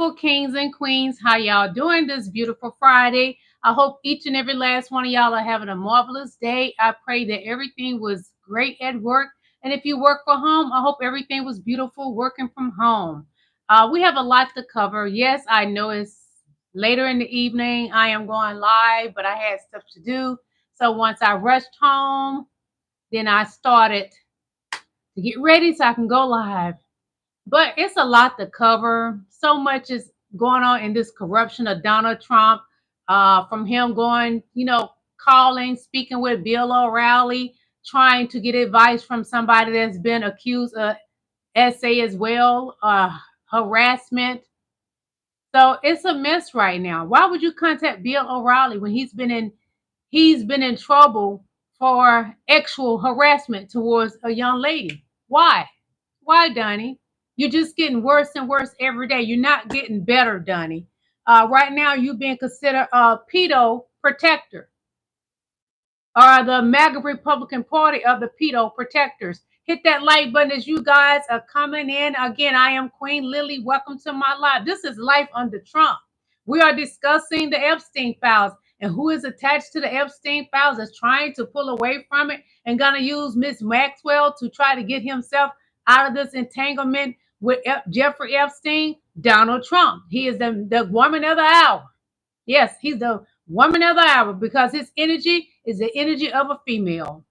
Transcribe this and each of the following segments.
beautiful kings and queens. How y'all doing this beautiful Friday? I hope each and every last one of y'all are having a marvelous day. I pray that everything was great at work. And if you work from home, I hope everything was beautiful working from home. We have a lot to cover. Yes, I know it's later in the evening. I am going live, but I had stuff to do. So once I rushed home, then I started to get ready so I can go live. But it's a lot to cover. So much is going on in this corruption of Donald Trump, from him going, calling, speaking with Bill O'Reilly, trying to get advice from somebody that's been accused of SA as well, harassment. So it's a mess right now. Why would you contact Bill O'Reilly when he's been in trouble for actual harassment towards a young lady? Why? Why, Donnie? You're just getting worse and worse every day. You're not getting better, Donnie. Right now, you're being considered a pedo protector, or the MAGA Republican Party of the pedo protectors. Hit that like button as you guys are coming in. Again, I am Queen Lillie. Welcome to my live. This is Life Under Trump. We are discussing the Epstein files and who is attached to the Epstein files that's trying to pull away from it and going to use Miss Maxwell to try to get himself out of this entanglement with Jeffrey Epstein. Donald Trump. He is the woman of the hour. Yes, he's the woman of the hour because his energy is the energy of a female.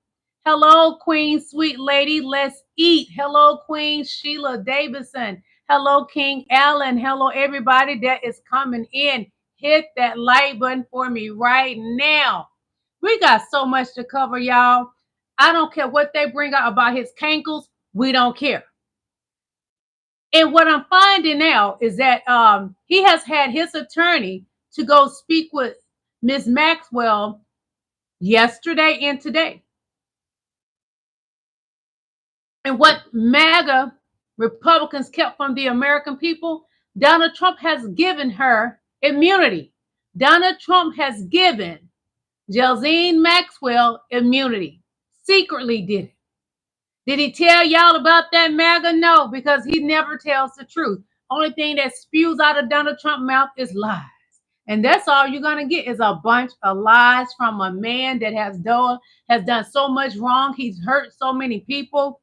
Hello, Queen Sweet Lady. Let's eat. Hello, Queen Sheila Davidson. Hello, King Allen. Hello, everybody that is coming in. Hit that like button for me right now. We got so much to cover, y'all. I don't care what they bring out about his cankles. We don't care. And what I'm finding out is that he has had his attorney to go speak with Ms. Maxwell yesterday and today. And what MAGA Republicans kept from the American people, Donald Trump has given her immunity. Donald Trump has given Ghislaine Maxwell immunity. Secretly did it. Did he tell y'all about that, MAGA? No, because he never tells the truth. Only thing that spews out of Donald Trump's mouth is lies. And that's all you're going to get is a bunch of lies from a man that has done so much wrong. He's hurt so many people.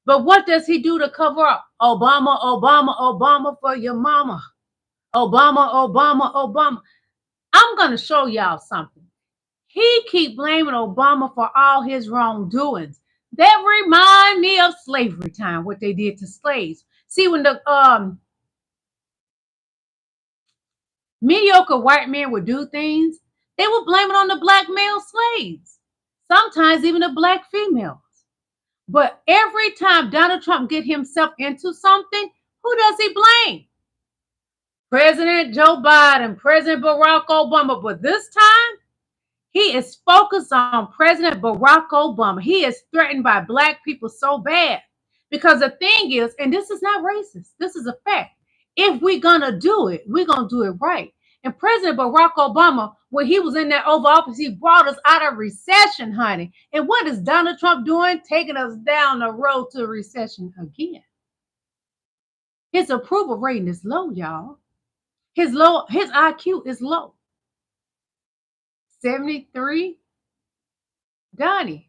But what does he do to cover up? Obama, Obama, Obama for your mama. Obama, Obama, Obama. I'm going to show y'all something. He keep blaming Obama for all his wrongdoings. That remind me of slavery time, what they did to slaves. See, when the mediocre white men would do things, they would blame it on the black male slaves, sometimes even the black females. But every time Donald Trump get himself into something, who does he blame? President Joe Biden, President Barack Obama. But this time, he is focused on President Barack Obama. He is threatened by black people so bad. Because the thing is, and this is not racist, this is a fact. If we're going to do it, we're going to do it right. And President Barack Obama, when he was in that Oval Office, he brought us out of recession, honey. And what is Donald Trump doing? Taking us down the road to recession again. His approval rating is low, y'all. His IQ is low. 73. Donnie,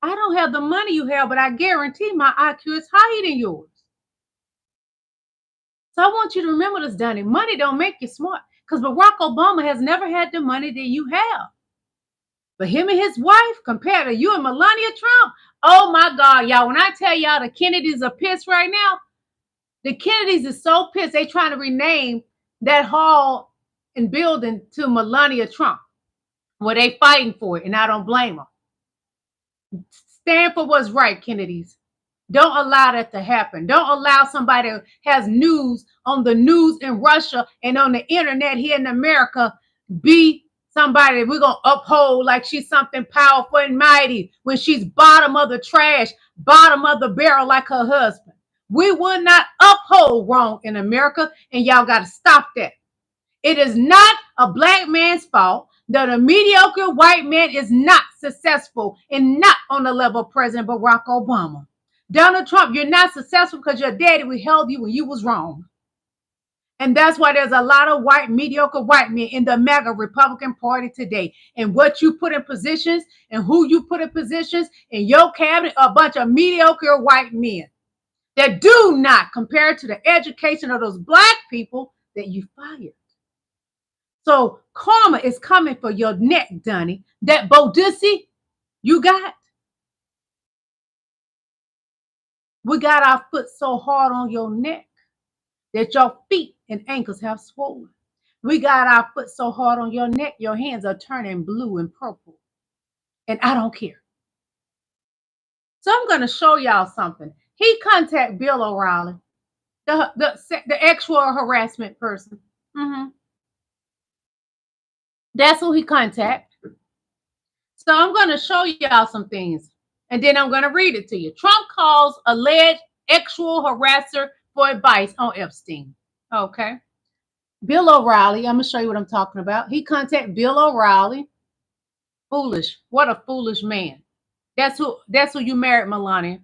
I don't have the money you have, but I guarantee my IQ is higher than yours. So I want you to remember this, Donnie. Money don't make you smart, because Barack Obama has never had the money that you have. But him and his wife, compared to you and Melania Trump, oh my God, y'all, when I tell y'all the Kennedys are pissed right now, the Kennedys is so pissed, they trying to rename that hall and building to Melania Trump. Well, they fighting for it, and I don't blame them. Stand for what's right, Kennedys. Don't allow that to happen. Don't allow somebody who has news on the news in Russia and on the internet here in America be somebody we're going to uphold like she's something powerful and mighty when she's bottom of the trash, bottom of the barrel like her husband. We will not uphold wrong in America, and y'all got to stop that. It is not a black man's fault that a mediocre white man is not successful and not on the level of President Barack Obama. Donald Trump, you're not successful because your daddy withheld you when you was wrong. And that's why there's a lot of mediocre white men in the MAGA Republican Party today. And what you put in positions and who you put in positions in your cabinet, a bunch of mediocre white men that do not compare to the education of those black people that you fired. So karma is coming for your neck, Donnie. That Bodisi you got. We got our foot so hard on your neck that your feet and ankles have swollen. We got our foot so hard on your neck, your hands are turning blue and purple. And I don't care. So I'm going to show y'all something. He contacted Bill O'Reilly, the actual harassment person. That's who he contacted. So I'm going to show y'all some things. And then I'm going to read it to you. Trump calls alleged actual harasser for advice on Epstein. Okay. Bill O'Reilly, I'm going to show you what I'm talking about. He contacted Bill O'Reilly. Foolish. What a foolish man. That's who you married, Melania.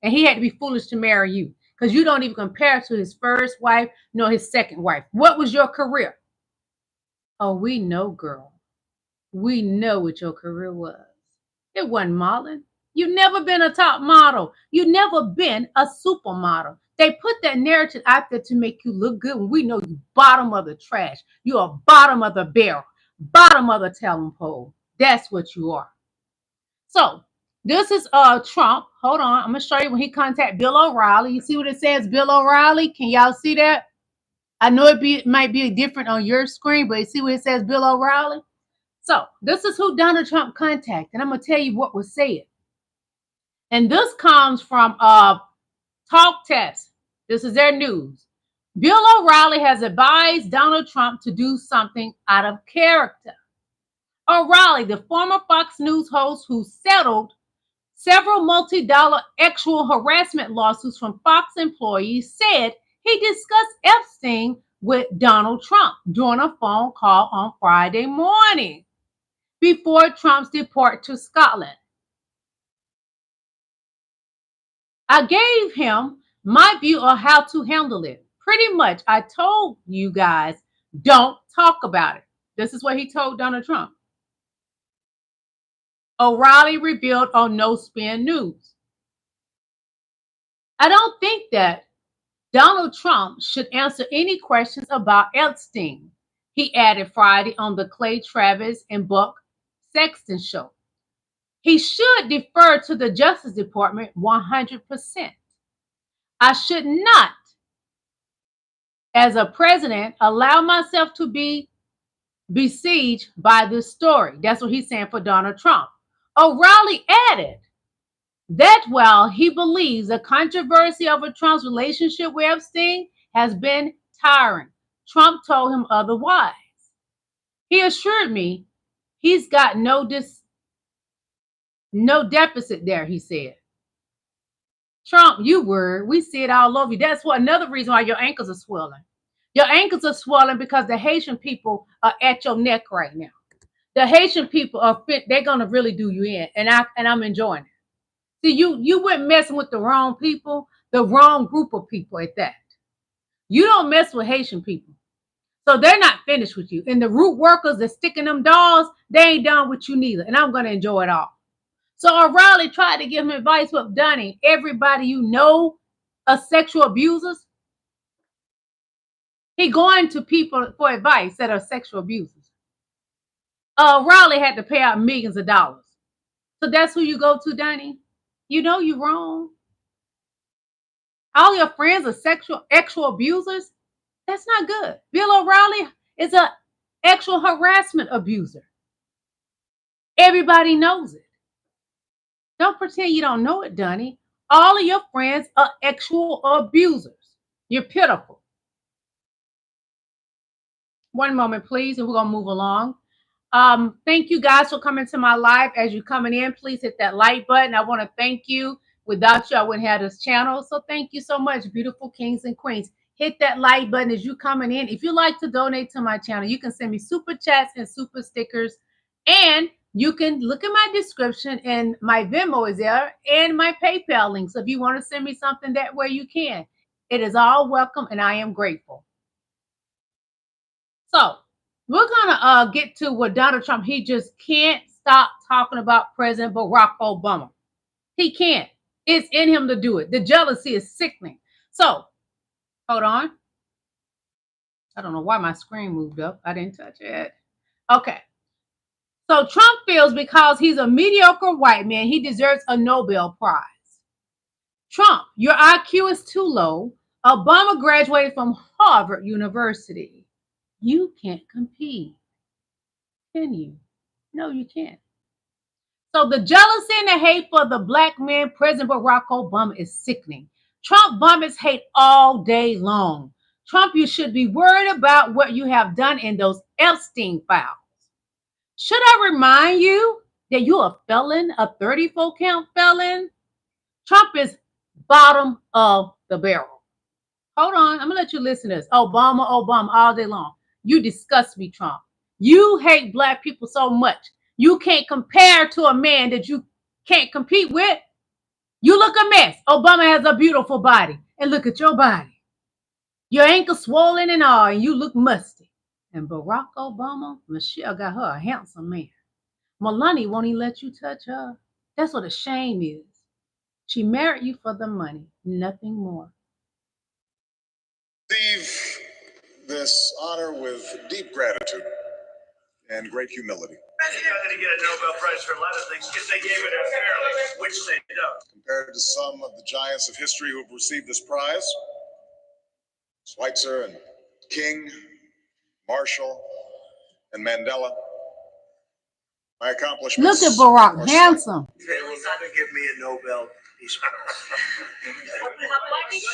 And he had to be foolish to marry you because you don't even compare to his first wife nor his second wife. What was your career? Oh, we know, girl. We know what your career was. It wasn't modeling. You never been a top model. You never been a supermodel. They put that narrative out there to make you look good when we know you bottom of the trash. You are bottom of the barrel, bottom of the telephone pole. That's what you are. So this is Trump. Hold on. I'm going to show you when he contacted Bill O'Reilly. You see what it says, Bill O'Reilly? Can y'all see that? I know it might be different on your screen, but you see what it says, Bill O'Reilly? So this is who Donald Trump contacted. And I'm going to tell you what was said. And this comes from Talk Test. This is their news. Bill O'Reilly has advised Donald Trump to do something out of character. O'Reilly, the former Fox News host who settled several multi-dollar actual harassment lawsuits from Fox employees, said he discussed Epstein with Donald Trump during a phone call on Friday morning before Trump's deport to Scotland. I gave him my view of how to handle it. Pretty much, I told you guys, don't talk about it. This is what he told Donald Trump. O'Reilly revealed on No Spin News. I don't think that Donald Trump should answer any questions about Epstein, he added Friday on the Clay Travis and Buck Sexton show. He should defer to the Justice Department 100%. I should not, as a president, allow myself to be besieged by this story. That's what he's saying for Donald Trump. O'Reilly added that while he believes the controversy over Trump's relationship with Epstein has been tiring, Trump told him otherwise. He assured me he's got no deficit there, he said. Trump, you were. We see it all over you. That's what another reason why your ankles are swollen. Your ankles are swollen because the Haitian people are at your neck right now. The Haitian people are fit. They're gonna really do you in, and I'm enjoying it. See, you went messing with the wrong people, the wrong group of people at that. You don't mess with Haitian people. So they're not finished with you. And the root workers that sticking them dolls, they ain't done with you neither. And I'm going to enjoy it all. So O'Reilly tried to give him advice with Donnie. Everybody you know are sexual abusers. He going to people for advice that are sexual abusers. O'Reilly had to pay out millions of dollars. So that's who you go to, Donnie. You know you're wrong. All your friends are actual abusers. That's not good. Bill O'Reilly is an actual harassment abuser. Everybody knows it. Don't pretend you don't know it, Donnie. All of your friends are actual abusers. You're pitiful. One moment, please, and we're going to move along. Thank you guys for coming to my live. As you're coming in, please hit that like button. I want to thank you. Without you, I wouldn't have this channel. So thank you so much, beautiful kings and queens. Hit that like button as you coming in. If you like to donate to my channel, you can send me super chats and super stickers. And you can look at my description, and my Venmo is there and my PayPal link. So if you want to send me something that way, you can. It is all welcome, and I am grateful. We're gonna get to what Donald Trump, he just can't stop talking about President Barack Obama. He can't. It's in him to do it. The jealousy is sickening. So, hold on. I don't know why my screen moved up. I didn't touch it. Okay. So Trump feels because he's a mediocre white man, he deserves a Nobel Prize. Trump, your IQ is too low. Obama graduated from Harvard University. You can't compete, can you? No, you can't. So the jealousy and the hate for the black man, President Barack Obama, is sickening. Trump vomits hate all day long. Trump, you should be worried about what you have done in those Epstein files. Should I remind you that you're a felon, a 34 count felon? Trump is bottom of the barrel. Hold on, I'm gonna let you listen to this. Obama, Obama, all day long. You disgust me, Trump. You hate black people so much. You can't compare to a man that you can't compete with. You look a mess. Obama has a beautiful body. And look at your body. Your ankle swollen and all, and you look musty. And Barack Obama, Michelle got her a handsome man. Melania won't even let you touch her. That's what a shame is. She married you for the money, nothing more. Receive this honor with deep gratitude and great humility. You're going to get a Nobel Prize for a lot of things if they gave it unfairly, which they don't. Compared to some of the giants of history who have received this prize, Schweitzer and King, Marshall, and Mandela, my accomplishments. Look at Barack, handsome. They will never give me a Nobel Peace Prize. I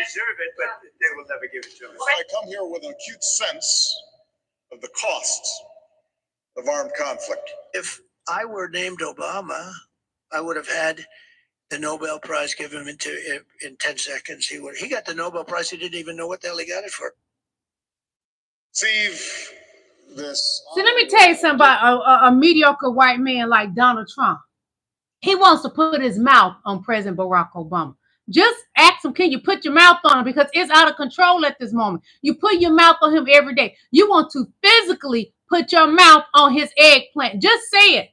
deserve it, but they will never give it to me. I come here with an acute sense of the costs of armed conflict. If I were named Obama, I would have had the Nobel Prize given him in 10 seconds. He got the Nobel Prize. He didn't even know what the hell he got it for. Receive this. See, let me tell you something about a mediocre white man like Donald Trump. He wants to put his mouth on President Barack Obama. Just ask him, can you put your mouth on him? Because it's out of control at this moment. You put your mouth on him every day. You want to physically put your mouth on his eggplant. Just say it.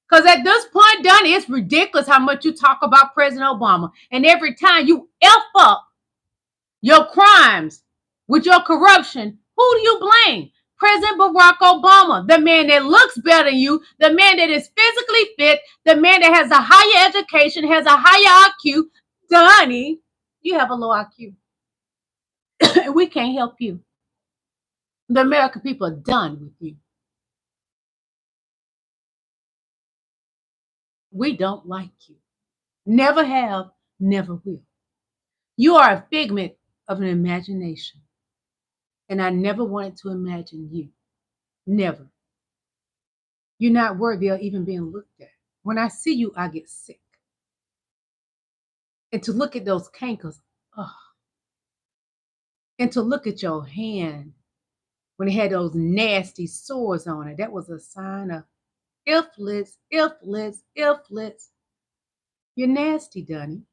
Because at this point, Donnie, it's ridiculous how much you talk about President Obama. And every time you F up your crimes with your corruption, who do you blame? President Barack Obama, the man that looks better than you, the man that is physically fit, the man that has a higher education, has a higher IQ. Donnie, you have a low IQ. And we can't help you. The American people are done with you. We don't like you. Never have, never will. You are a figment of an imagination. And I never wanted to imagine you. Never. You're not worthy of even being looked at. When I see you, I get sick. And to look at those cankles, oh. And to look at your hand when it had those nasty sores on it, that was a sign of iflets. You're nasty, Donnie.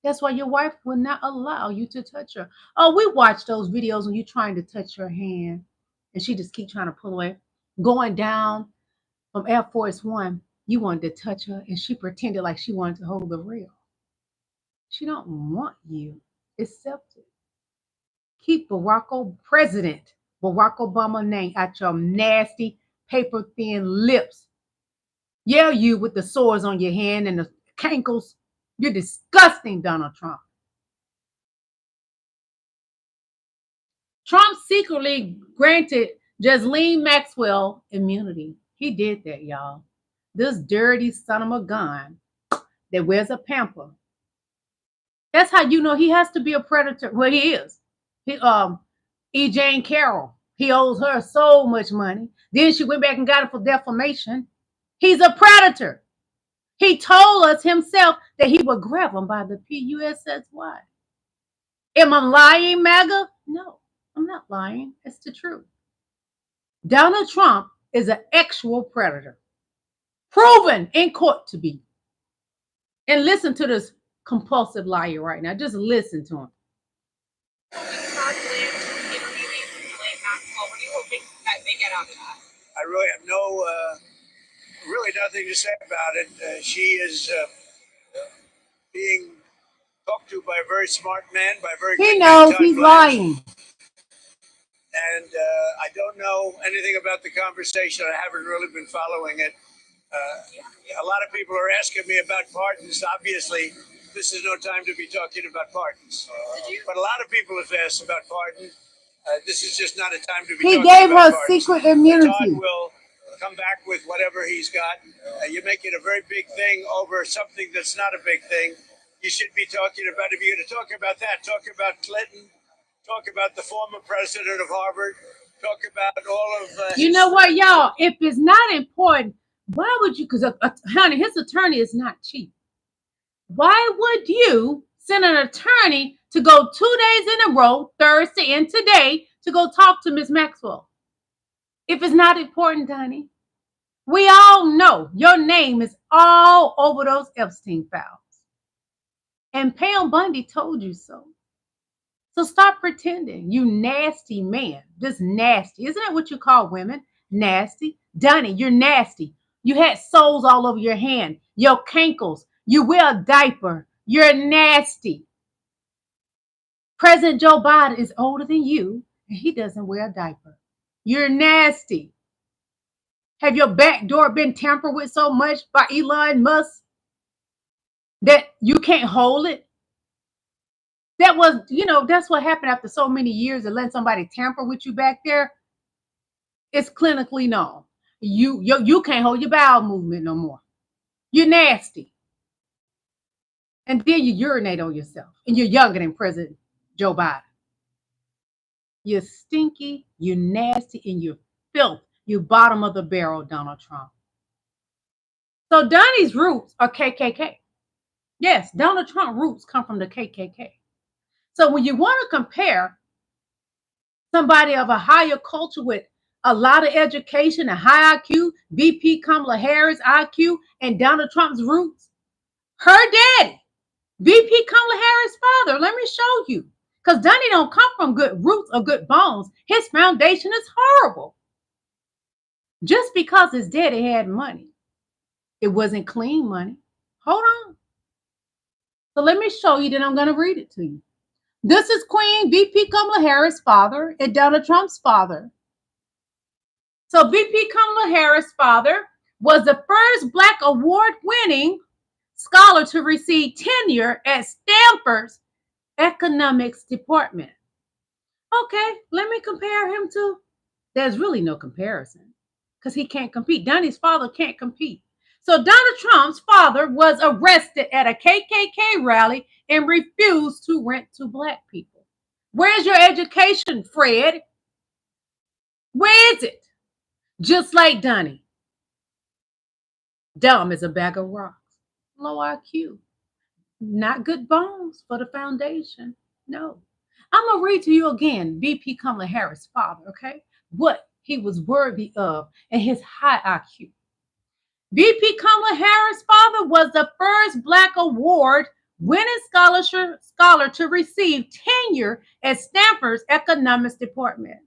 That's why your wife will not allow you to touch her. Oh, we watched those videos when you're trying to touch her hand and she just keep trying to pull away. Going down from Air Force One, you wanted to touch her and she pretended like she wanted to hold the rail. She don't want you. Accept it. Keep President Barack Obama's name out your nasty, paper-thin lips. Yeah, you with the sores on your hand and the cankles. You're disgusting, Donald Trump. Trump secretly granted Ghislaine Maxwell immunity. He did that, y'all. This dirty son of a gun that wears a pamper. That's how you know he has to be a predator. Well, he is. E. Jane Carroll. He owes her so much money. Then she went back and got it for defamation. He's a predator. He told us himself that he would grab him by the PUSSY. Am I lying, MAGA? No, I'm not lying. It's the truth. Donald Trump is an actual predator, proven in court to be. And listen to this compulsive liar right now. Just listen to him. really have really nothing to say about it. She is being talked to by a very smart man, by a very He good knows man, he's Todd Blanche. lying. And I don't know anything about the conversation. I haven't really been following it. A lot of people are asking me about pardons. Obviously, this is no time to be talking about pardons. But a lot of people have asked about pardon. This is just not a time to be He talking gave about her pardons. secret Todd immunity. will come back with whatever he's got. You make it a very big thing over something that's not a big thing. You should be talking about, if you're going to talk about that, talk about Clinton, talk about the former president of Harvard, talk about all of You know what, y'all? If it's not important, why would you? Because, honey, his attorney is not cheap. Why would you send an attorney to go 2 days in a row, Thursday and today, to go talk to Ms. Maxwell? If it's not important, honey, we all know your name is all over those Epstein files. And Pam Bundy told you so. So stop pretending, you nasty man. Just nasty. Isn't that what you call women? Nasty. Donnie, you're nasty. You had soles all over your hand, your cankles. You wear a diaper. You're nasty. President Joe Biden is older than you, and he doesn't wear a diaper. You're nasty. Have your back door been tampered with so much by Elon Musk that you can't hold it? That was, that's what happened after so many years of letting somebody tamper with you back there. It's clinically known. You can't hold your bowel movement no more. You're nasty. And then you urinate on yourself. And you're younger than President Joe Biden. You're stinky, you're nasty, and you're filth. You're bottom of the barrel, Donald Trump. So Donnie's roots are KKK. Yes, Donald Trump roots come from the KKK. So when you want to compare somebody of a higher culture with a lot of education and high IQ, VP Kamala Harris IQ, and Donald Trump's roots, her daddy, VP Kamala Harris' father, let me show you. Because Donnie don't come from good roots or good bones. His foundation is horrible. Just because his daddy had money, it wasn't clean money. Hold on. So let me show you, then I'm going to read it to you. This is Queen VP Kamala Harris' father and Donald Trump's father. So VP Kamala Harris' father was the first Black award-winning scholar to receive tenure at Stanford's economics department. Okay, let me compare him to. There's really no comparison because he can't compete. Donnie's father can't compete. So Donald Trump's father was arrested at a KKK rally and refused to rent to Black people. Where's your education, Fred? Where is it? Just like Donnie. Dumb as a bag of rocks. Low IQ. Not good bones for the foundation. No. I'm going to read to you again, VP Kamala Harris' father, okay? What he was worthy of and his high IQ. VP Kamala Harris' father was the first Black award-winning scholar to receive tenure at Stanford's economics department.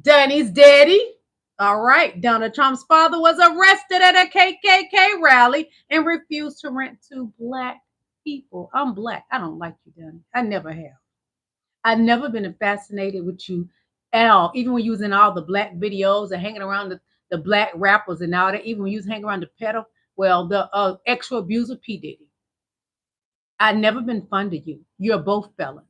Donnie's daddy, all right, Donald Trump's father, was arrested at a KKK rally and refused to rent to Black people. I'm Black. I don't like you, Donnie. I never have. I've never been fascinated with you at all. Even when you was in all the Black videos and hanging around the Black rappers and all that, even when you was hanging around the sexual abuser P. Diddy. I've never been fond of you. You're both felons.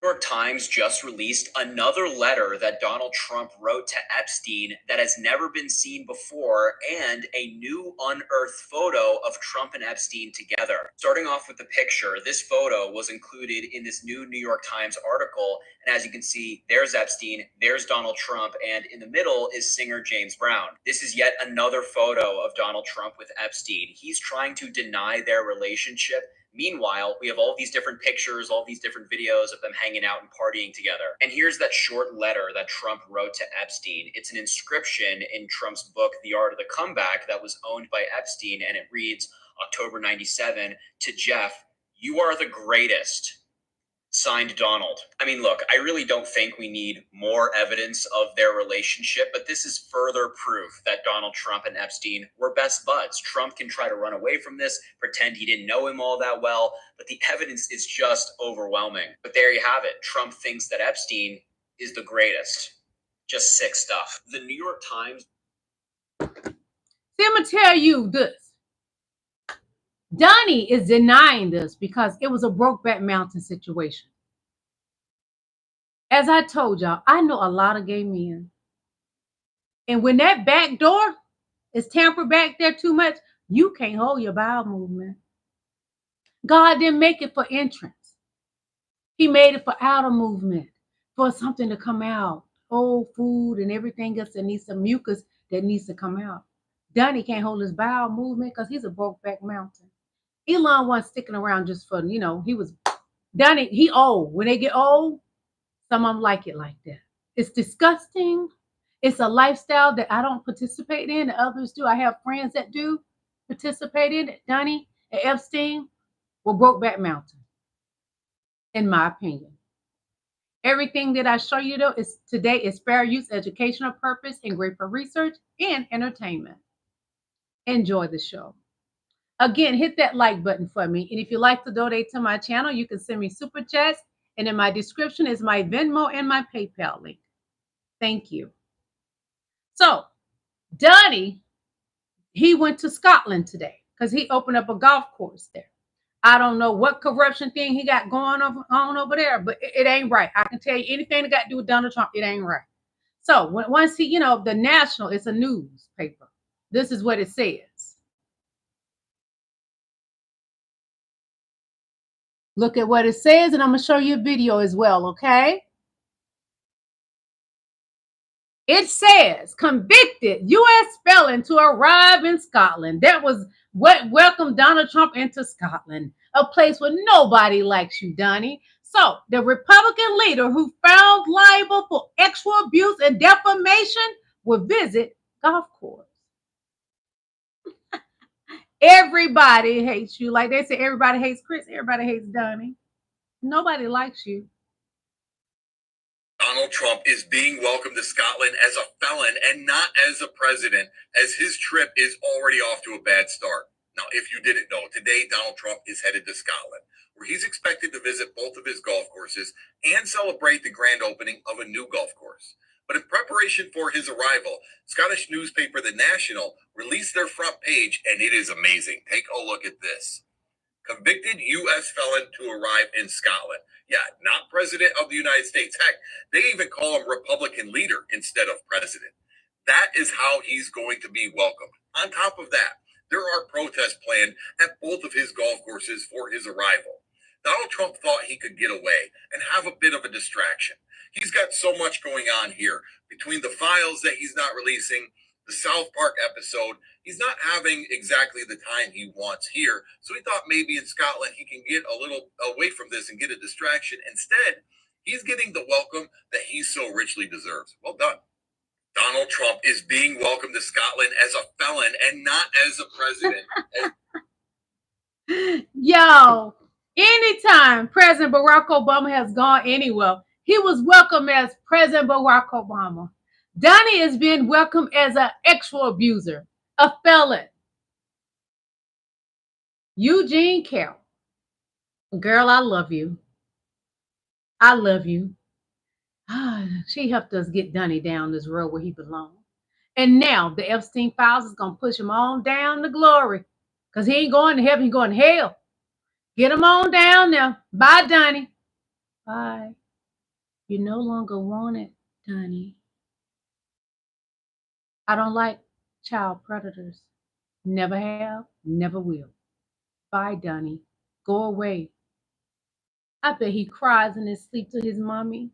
New York Times just released another letter that Donald Trump wrote to Epstein that has never been seen before, and a new unearthed photo of Trump and Epstein together. Starting off with the picture, this photo was included in this new New York Times article, and as you can see, there's Epstein, there's Donald Trump, and in the middle is singer James Brown. This is yet another photo of Donald Trump with Epstein. He's trying to deny their relationship. Meanwhile, we have all these different pictures, all these different videos of them hanging out and partying together. And here's that short letter that Trump wrote to Epstein. It's an inscription in Trump's book, The Art of the Comeback, that was owned by Epstein, and it reads, October 97, to Jeff, "You are the greatest." Signed, Donald. I mean, look, I really don't think we need more evidence of their relationship, but this is further proof that Donald Trump and Epstein were best buds. Trump can try to run away from this, pretend he didn't know him all that well, but the evidence is just overwhelming. But there you have it. Trump thinks that Epstein is the greatest. Just sick stuff. The New York Times. See, I'm going to tell you this. Donnie is denying this because it was a Brokeback Mountain situation. As I told y'all, I know a lot of gay men. And when that back door is tampered back there too much, you can't hold your bowel movement. God didn't make it for entrance. He made it for outer movement, for something to come out. Old food and everything else that needs some mucus that needs to come out. Donnie can't hold his bowel movement because he's a Brokeback Mountain. Elon wasn't sticking around just for, he was, Donnie, he old. When they get old, some of them like it like that. It's disgusting. It's a lifestyle that I don't participate in, and others do. I have friends that do participate in it. Donnie and Epstein were Brokeback Mountain, in my opinion. Everything that I show you, though, today is fair use, educational purpose, and great for research and entertainment. Enjoy the show. Again, hit that like button for me. And if you'd like to donate to my channel, you can send me super chats. And in my description is my Venmo and my PayPal link. Thank you. So, Donnie, he went to Scotland today because he opened up a golf course there. I don't know what corruption thing he got going on over there, but it ain't right. I can tell you anything that got to do with Donald Trump, it ain't right. So, once he, the National, it's a newspaper. This is what it says. Look at what it says, and I'm going to show you a video as well, okay? It says, convicted U.S. felon to arrive in Scotland. That was what welcomed Donald Trump into Scotland, a place where nobody likes you, Donnie. So the Republican leader who found liable for sexual abuse and defamation will visit golf course. Everybody hates you. Like they say, everybody hates Chris. Everybody hates Donnie. Nobody likes you. Donald Trump is being welcomed to Scotland as a felon and not as a president, as his trip is already off to a bad start. Now, if you didn't know, today Donald Trump is headed to Scotland, where he's expected to visit both of his golf courses and celebrate the grand opening of a new golf course. But in preparation for his arrival, Scottish newspaper The National released their front page, and it is amazing. Take a look at this. Convicted U.S. felon to arrive in Scotland. Yeah, not president of the United States. Heck, they even call him Republican leader instead of president. That is how he's going to be welcomed. On top of that, there are protests planned at both of his golf courses for his arrival. Donald Trump thought he could get away and have a bit of a distraction. He's got so much going on here between the files that he's not releasing, the South Park episode. He's not having exactly the time he wants here. So he thought maybe in Scotland he can get a little away from this and get a distraction. Instead, he's getting the welcome that he so richly deserves. Well done. Donald Trump is being welcomed to Scotland as a felon and not as a president. Yo, anytime President Barack Obama has gone anywhere, he was welcomed as President Barack Obama. Donnie is being welcomed as an sexual abuser, a felon. Eugene Carroll. Girl, I love you. I love you. She helped us get Donnie down this road where he belongs. And now the Epstein files is going to push him on down to glory. Because he ain't going to heaven, he's going to hell. Get him on down now. Bye, Donnie. Bye. You no longer want it, Donnie. I don't like child predators. Never have, never will. Bye, Donnie. Go away. I bet he cries in his sleep to his mommy.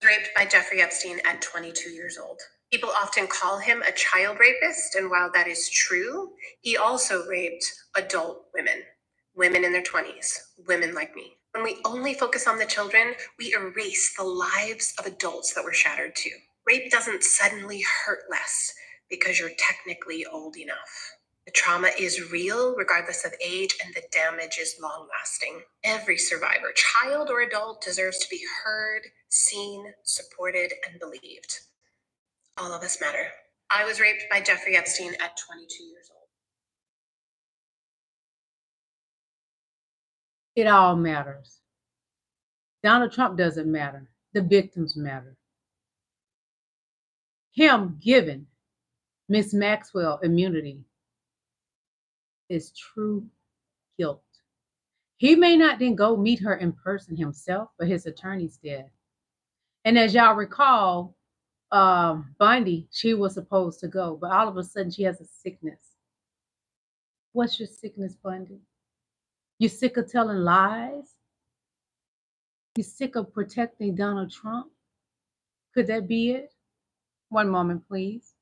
Raped by Jeffrey Epstein at 22 years old. People often call him a child rapist, and while that is true, he also raped adult women in their 20s, women like me. When we only focus on the children, we erase the lives of adults that were shattered too. Rape doesn't suddenly hurt less because you're technically old enough. The trauma is real, regardless of age, and the damage is long-lasting. Every survivor, child or adult, deserves to be heard, seen, supported, and believed. All of us matter. I was raped by Jeffrey Epstein at 22 years old. It all matters. Donald Trump doesn't matter. The victims matter. Him giving Miss Maxwell immunity is true guilt. He may not then go meet her in person himself, but his attorneys did. And as y'all recall, Bundy, she was supposed to go, but all of a sudden she has a sickness. What's your sickness, Bundy? You sick of telling lies? You sick of protecting Donald Trump? Could that be it? One moment, please.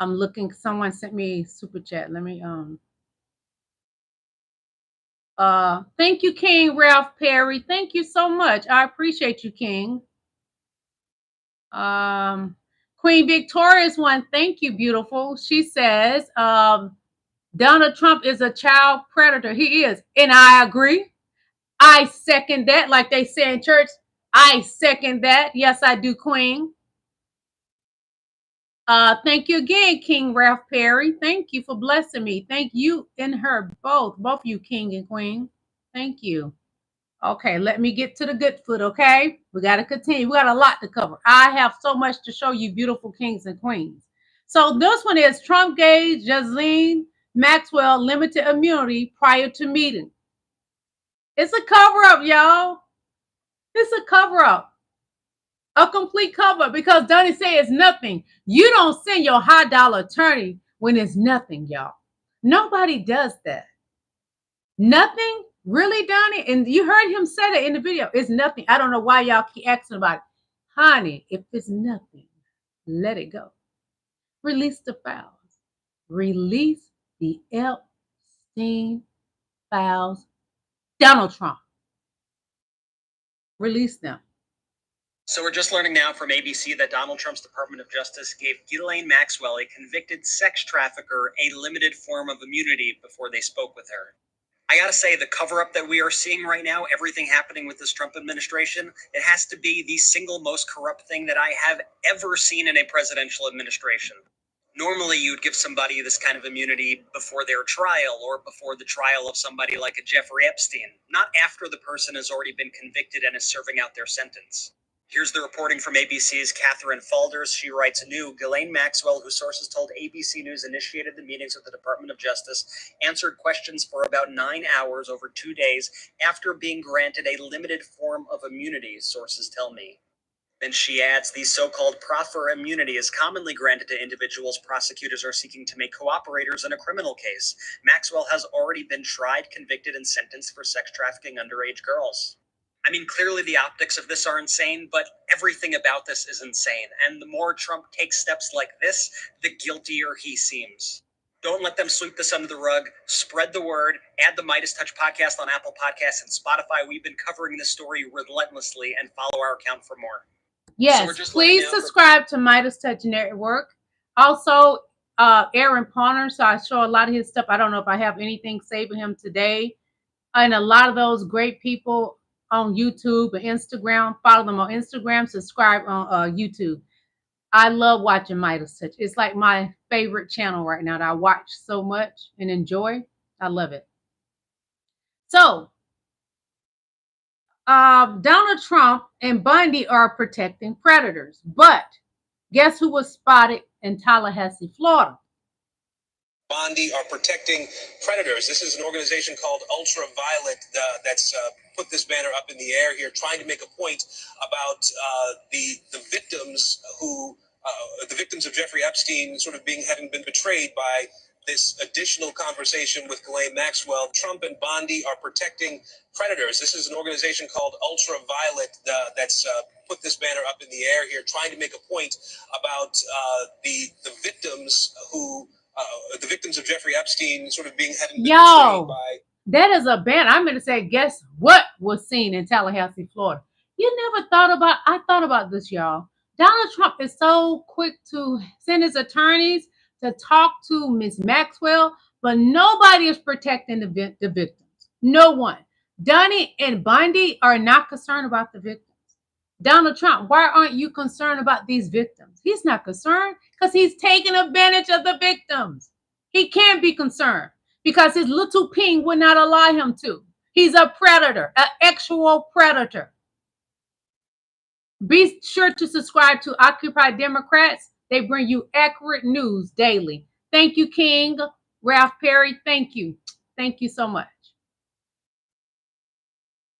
I'm looking, someone sent me a super chat. Let me, thank you, King Ralph Perry. Thank you so much. I appreciate you, King. Queen Victoria's one. Thank you, beautiful. She says, Donald Trump is a child predator. He is. And I agree. I second that. Like they say in church, I second that. Yes, I do, Queen. Thank you again, King Ralph Perry. Thank you for blessing me. Thank you and her, both you, King and Queen. Thank you. Okay, let me get to the good foot, okay? We got to continue. We got a lot to cover. I have so much to show you, beautiful kings and queens. So this one is Trump gave Ghislaine Maxwell limited immunity prior to meeting. It's a cover-up, y'all. It's a cover-up. A complete cover-up because Donnie said it's nothing. You don't send your high-dollar attorney when it's nothing, y'all. Nobody does that. Nothing? Really, Donnie? And you heard him say that in the video. It's nothing. I don't know why y'all keep asking about it. Honey, if it's nothing, let it go. Release the files. Release the Epstein files. Donald Trump. Release them. So we're just learning now from ABC that Donald Trump's Department of Justice gave Ghislaine Maxwell, a convicted sex trafficker, a limited form of immunity before they spoke with her. I gotta say, the cover-up that we are seeing right now, everything happening with this Trump administration, it has to be the single most corrupt thing that I have ever seen in a presidential administration. Normally, you'd give somebody this kind of immunity before their trial or before the trial of somebody like a Jeffrey Epstein, not after the person has already been convicted and is serving out their sentence. Here's the reporting from ABC's Catherine Falders. She writes anew, Ghislaine Maxwell, who sources told ABC News initiated the meetings with the Department of Justice, answered questions for about 9 hours over 2 days after being granted a limited form of immunity, sources tell me. Then she adds, the so-called proffer immunity is commonly granted to individuals prosecutors are seeking to make cooperators in a criminal case. Maxwell has already been tried, convicted, and sentenced for sex trafficking underage girls. I mean, clearly the optics of this are insane, but everything about this is insane. And the more Trump takes steps like this, the guiltier he seems. Don't let them sweep this under the rug. Spread the word. Add the Midas Touch podcast on Apple Podcasts and Spotify. We've been covering this story relentlessly, and follow our account for more. Yes, so please subscribe to Midas Touch Network. Also, Aaron Palmer, so I show a lot of his stuff. I don't know if I have anything saving him today. And a lot of those great people on YouTube and Instagram. Follow them on Instagram. Subscribe on YouTube. I love watching Midas Touch. It's like my favorite channel right now that I watch so much and enjoy. I love it. So, Donald Trump and Bundy are protecting predators. But guess who was spotted in Tallahassee, Florida? Bundy are protecting predators. This is an organization called Ultraviolet that's put this banner up in the air here, trying to make a point about the victims who the victims of Jeffrey Epstein sort of having been betrayed by this additional conversation with Ghislaine Maxwell. Trump and Bundy are protecting predators. This is an organization called Ultraviolet that's put this banner up in the air here, trying to make a point about the victims who. The victims of Jeffrey Epstein sort of having been betrayed by... That is a banner. I'm going to say, guess what was seen in Tallahassee, Florida? You never thought about, I thought about this, y'all. Donald Trump is so quick to send his attorneys to talk to Ms. Maxwell, but nobody is protecting the victims. No one. Donnie and Bundy are not concerned about the victims. Donald Trump, why aren't you concerned about these victims? He's not concerned because he's taking advantage of the victims. He can't be concerned because his little ping would not allow him to. He's a predator, an actual predator. Be sure to subscribe to Occupy Democrats. They bring you accurate news daily. Thank you, King. Ralph Perry, thank you. Thank you so much.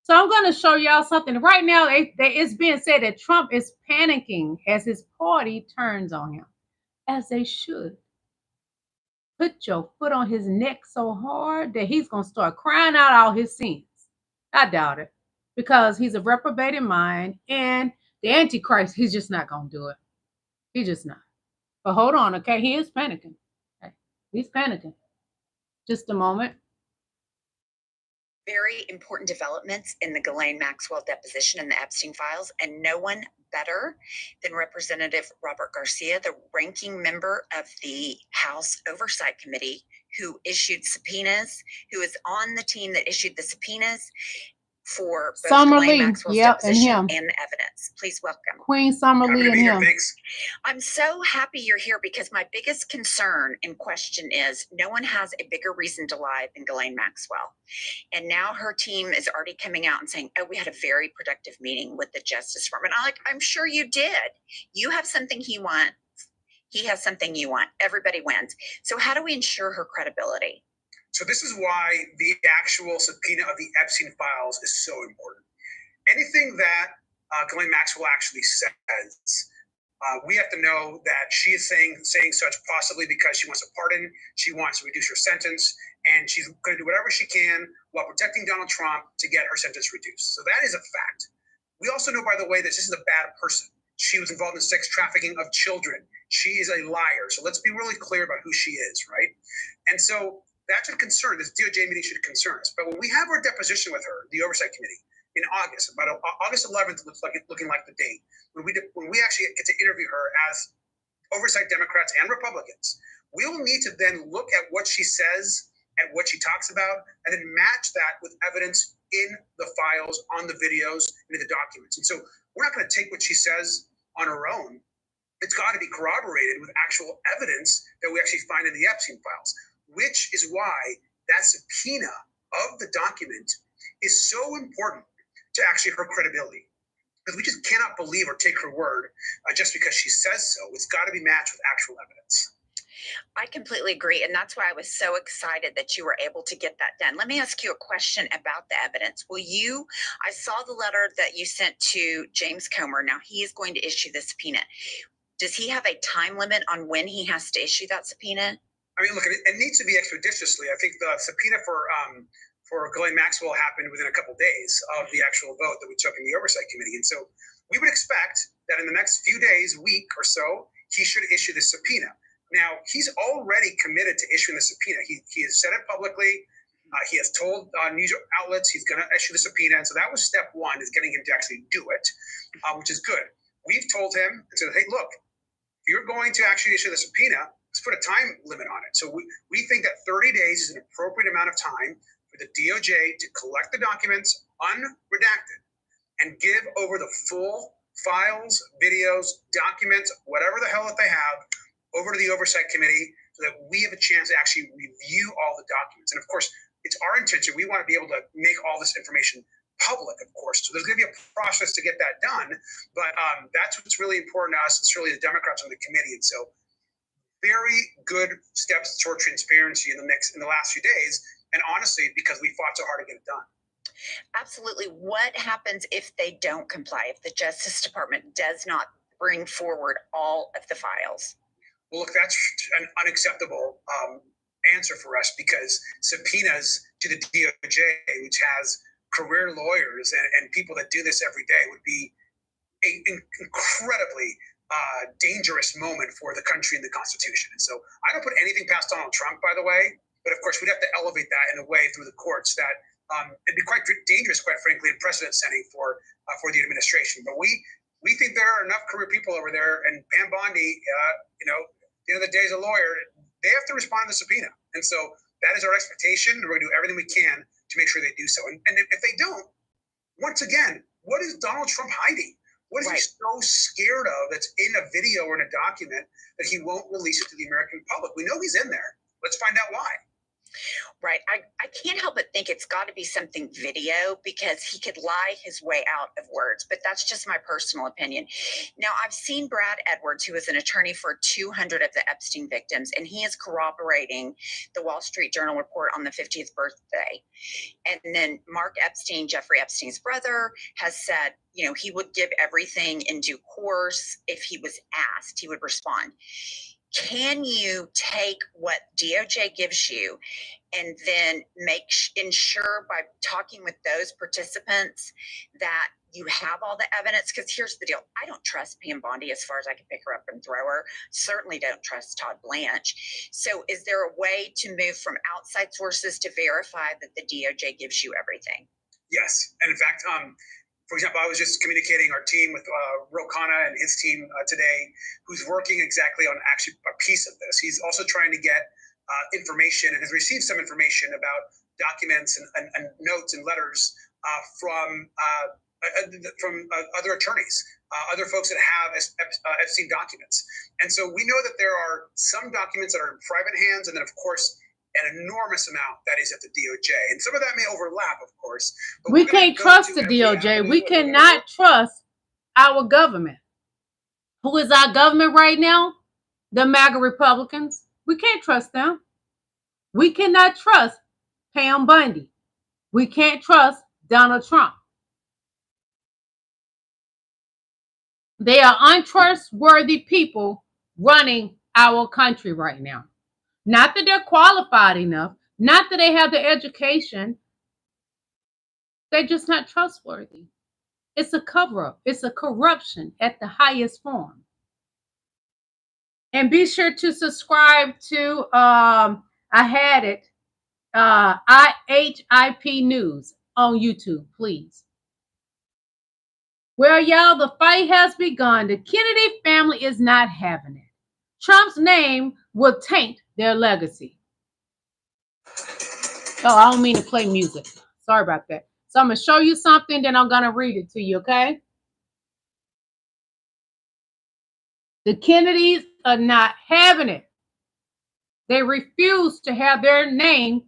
So I'm going to show y'all something. Right now, it's being said that Trump is panicking as his party turns on him, as they should. Put your foot on his neck so hard that he's going to start crying out all his sins. I doubt it, because he's a reprobated mind, and the Antichrist, he's just not going to do it. He's just not. But hold on, okay? He is panicking. Okay? He's panicking. Just a moment. Very important developments in the Ghislaine Maxwell deposition and the Epstein files, and no one better than Representative Robert Garcia, the ranking member of the House Oversight Committee, who issued subpoenas, who is on the team that issued the subpoenas for both Ghislaine Maxwell's deposition and the evidence. Please welcome Queen Summerlee and him. Thanks. I'm so happy you're here, because my biggest concern and question is no one has a bigger reason to lie than Ghislaine Maxwell. And now her team is already coming out and saying, oh, we had a very productive meeting with the Justice Department. I'm sure you did. You have something he wants. He has something you want. Everybody wins. So how do we ensure her credibility? So this is why the actual subpoena of the Epstein files is so important. Anything that Ghislaine Maxwell actually says, we have to know that she is saying such possibly because she wants a pardon, she wants to reduce her sentence, and she's going to do whatever she can while protecting Donald Trump to get her sentence reduced. So that is a fact. We also know, by the way, that this is a bad person. She was involved in sex trafficking of children. She is a liar. So let's be really clear about who she is, right? And so that should concern, this DOJ meeting should concern us. But when we have our deposition with her, the Oversight Committee, in August, about August 11th, looking like the date, when we actually get to interview her as Oversight Democrats and Republicans, we will need to then look at what she says and what she talks about, and then match that with evidence in the files, on the videos, and in the documents. And so we're not going to take what she says on her own. It's got to be corroborated with actual evidence that we actually find in the Epstein files, which is why that subpoena of the document is so important to actually her credibility. Because we just cannot believe or take her word just because she says so. It's got to be matched with actual evidence. I completely agree. And that's why I was so excited that you were able to get that done. Let me ask you a question about the evidence. I saw the letter that you sent to James Comer. Now he is going to issue the subpoena. Does he have a time limit on when he has to issue that subpoena? I mean, look, it needs to be expeditiously. I think the subpoena for Ghislaine Maxwell happened within a couple days of the actual vote that we took in the Oversight Committee. And so we would expect that in the next few days, week or so, he should issue the subpoena. Now, he's already committed to issuing the subpoena. He has said it publicly. He has told news outlets he's going to issue the subpoena. And so that was step one, is getting him to actually do it, which is good. We've told him and said, hey, look, if you're going to actually issue the subpoena, let's put a time limit on it. So we think that 30 days is an appropriate amount of time for the DOJ to collect the documents unredacted and give over the full files, videos, documents, whatever the hell that they have, over to the Oversight Committee so that we have a chance to actually review all the documents. And of course, it's our intention. We want to be able to make all this information public, of course. So there's going to be a process to get that done. But that's what's really important to us. It's really the Democrats on the committee. And so very good steps toward transparency in the last few days. And honestly, because we fought so hard to get it done. Absolutely. What happens if they don't comply, if the Justice Department does not bring forward all of the files? Well, look, that's an unacceptable answer for us, because subpoenas to the DOJ, which has career lawyers and people that do this every day, would be an incredibly dangerous moment for the country and the Constitution. And so I don't put anything past Donald Trump, by the way, but of course we'd have to elevate that in a way through the courts that it'd be quite dangerous, quite frankly, and precedent setting for the administration. But we we think there are enough career people over there, and Pam Bondi, you know, at the end of the day, as a lawyer, they have to respond to the subpoena. And so that is our expectation. And we're going to do everything we can to make sure they do so. And if they don't, once again, what is Donald Trump hiding? What is he so scared of that's in a video or in a document that he won't release it to the American public? We know he's in there. Let's find out why. Right. I can't help but think it's got to be something video, because he could lie his way out of words. But that's just my personal opinion. Now, I've seen Brad Edwards, who is an attorney for 200 of the Epstein victims, and he is corroborating the Wall Street Journal report on the 50th birthday. And then Mark Epstein, Jeffrey Epstein's brother, has said, you know, he would give everything in due course. If he was asked, he would respond. Can you take what DOJ gives you and then ensure by talking with those participants that you have all the evidence? Because here's the deal. I don't trust Pam Bondi as far as I can pick her up and throw her. Certainly don't trust Todd Blanche. So is there a way to move from outside sources to verify that the DOJ gives you everything? Yes. And in fact, for example, I was just communicating our team with Rokana and his team today, who's working exactly on actually a piece of this. He's also trying to get information and has received some information about documents and notes and letters from other attorneys, other folks that have Epstein documents. And so we know that there are some documents that are in private hands, and then, of course, an enormous amount that is at the DOJ. And some of that may overlap, of course. But we can't trust the DOJ. We cannot trust our government. Who is our government right now? The MAGA Republicans. We can't trust them. We cannot trust Pam Bondi. We can't trust Donald Trump. They are untrustworthy people running our country right now. Not that they're qualified enough, not that they have the education. They're just not trustworthy. It's a cover-up. It's a corruption at the highest form. And be sure to subscribe to, I had it, IHIP News on YouTube, please. Well, y'all, the fight has begun. The Kennedy family is not having it. Trump's name will taint their legacy. Oh, I don't mean to play music. Sorry about that. So I'm going to show you something, then I'm going to read it to you, okay? The Kennedys are not having it. They refuse to have their name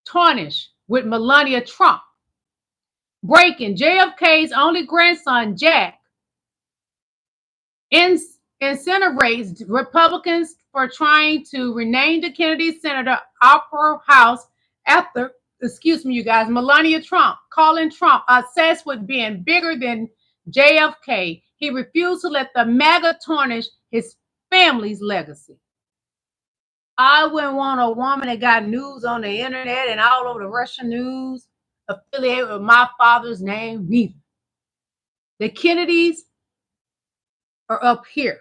tarnished with Melania Trump. Breaking: JFK's only grandson, Jack, incinerates Republicans for trying to rename the Kennedy Senator Opera House after, excuse me, you guys, Melania Trump, calling Trump obsessed with being bigger than JFK. He refused to let the MAGA tarnish his family's legacy. I wouldn't want a woman that got news on the internet and all over the Russian news affiliated with my father's name, neither. The Kennedys are up here.